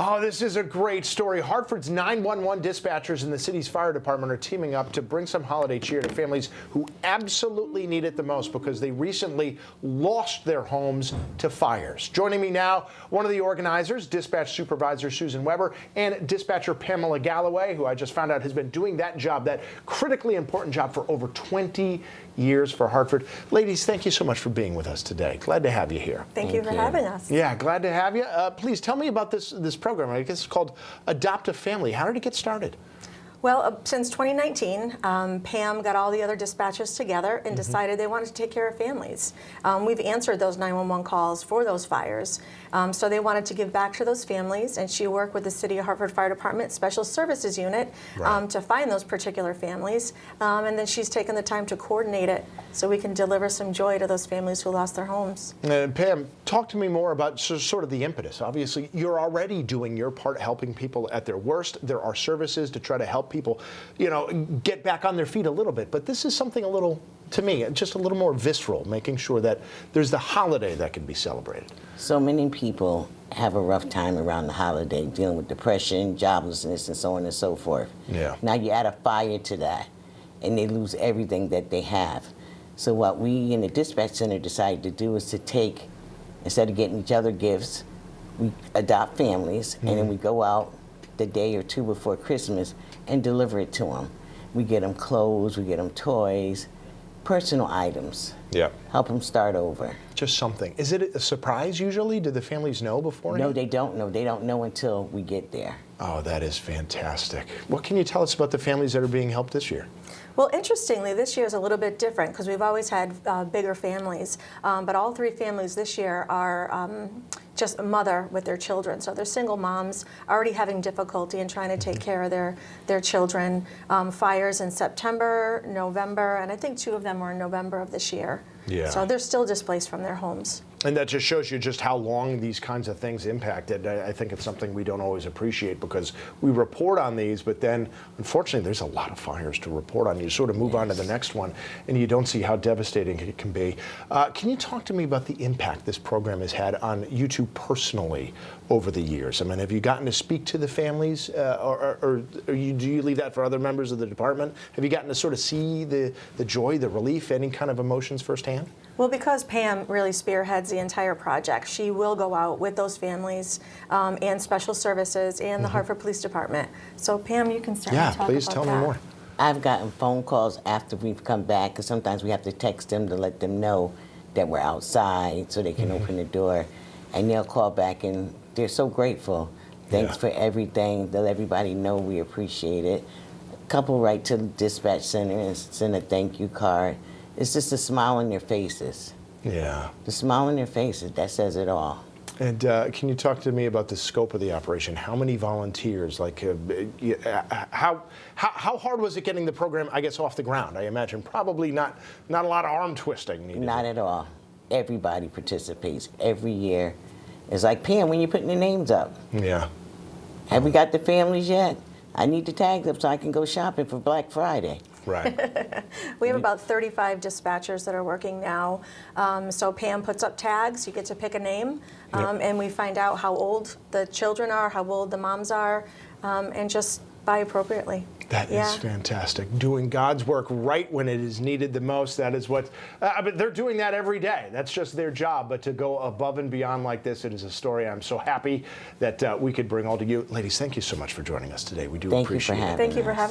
Oh, this is a great story. Hartford's 911 dispatchers and the city's fire department are teaming up to bring some holiday cheer to families who absolutely need it the most because they recently lost their homes to fires. Joining me now, one of the organizers, Dispatch Supervisor Susan Weber, and Dispatcher Pamela Galloway, who I just found out has been doing that job, that critically important job, for over 20 years for Hartford. Ladies, thank you so much for being with us today. Glad to have you here. Thank you for having us. Yeah, glad to have you. Please tell me about this program. I guess it's called Adopt a Family. How did it get started? Well, since 2019, Pam got all the other dispatchers together and decided they wanted to take care of families. We've answered those 911 calls for those fires, so they wanted to give back to those families, and she worked with the City of Hartford Fire Department Special Services Unit to find those particular families, and then she's taken the time to coordinate it so we can deliver some joy to those families who lost their homes. Pam, talk to me more about sort of the impetus. Obviously, you're already doing your part helping people at their worst. There are services to try to help people, you know, get back on their feet a little bit. But this is something a little, to me, just a little more visceral, making sure that there's the holiday that can be celebrated. So many people have a rough time around the holiday, dealing with depression, joblessness, and so on and so forth. Yeah. Now you add a fire to that, and they lose everything that they have. So what we in the dispatch center decided to do is to take, instead of getting each other gifts, we adopt families, and then we go out the day or two before Christmas and deliver it to them. We get them clothes, we get them toys, personal items. Yeah. Help them start over. Just something. Is it a surprise usually? Do the families know beforehand? No, they don't know. They don't know until we get there. Oh, that is fantastic. What can you tell us about the families that are being helped this year? Well, interestingly, this year is a little bit different because we've always had bigger families, but all three families this year are just a mother with their children. So they're single moms already having difficulty in trying to take care of their children. Fires in September, November, and I think two of them were in November of this year. Yeah. So they're still displaced from their homes. And that just shows you just how long these kinds of things impacted. I think it's something we don't always appreciate because we report on these, but then unfortunately there's a lot of fires to report on. You sort of move on to the next one and you don't see how devastating it can be. Can you talk to me about the impact this program has had on you two personally over the years? I mean, have you gotten to speak to the families or do you leave that for other members of the department? Have you gotten to sort of see the joy, the relief, any kind of emotions firsthand? Well, because Pam really spearheads the entire project, she will go out with those families and special services and the Hartford Police Department. So Pam, you can start to talk about that. Yeah, please tell me more. I've gotten phone calls after we've come back, because sometimes we have to text them to let them know that we're outside so they can open the door. And they'll call back and they're so grateful. Thanks for everything. Let everybody know we appreciate it. A couple write to the dispatch center and send a thank you card. It's just a smile on their faces. Yeah. The smile on their faces, that says it all. And can you talk to me about the scope of the operation? How many volunteers? Like, how hard was it getting the program, I guess, off the ground? I imagine probably not a lot of arm twisting needed. Not at all. Everybody participates every year. It's like, Pam, when you're putting the names up. Yeah. Have we got the families yet? I need the tags up so I can go shopping for Black Friday. Right. We have about 35 dispatchers that are working now. So Pam puts up tags, you get to pick a name, and we find out how old the children are, how old the moms are, and just buy appropriately. That is fantastic. Doing God's work right when it is needed the most. That is what, but they're doing that every day. That's just their job. But to go above and beyond like this, it is a story I'm so happy that we could bring all to you. Ladies, thank you so much for joining us today. We do appreciate it. Thank you for having us.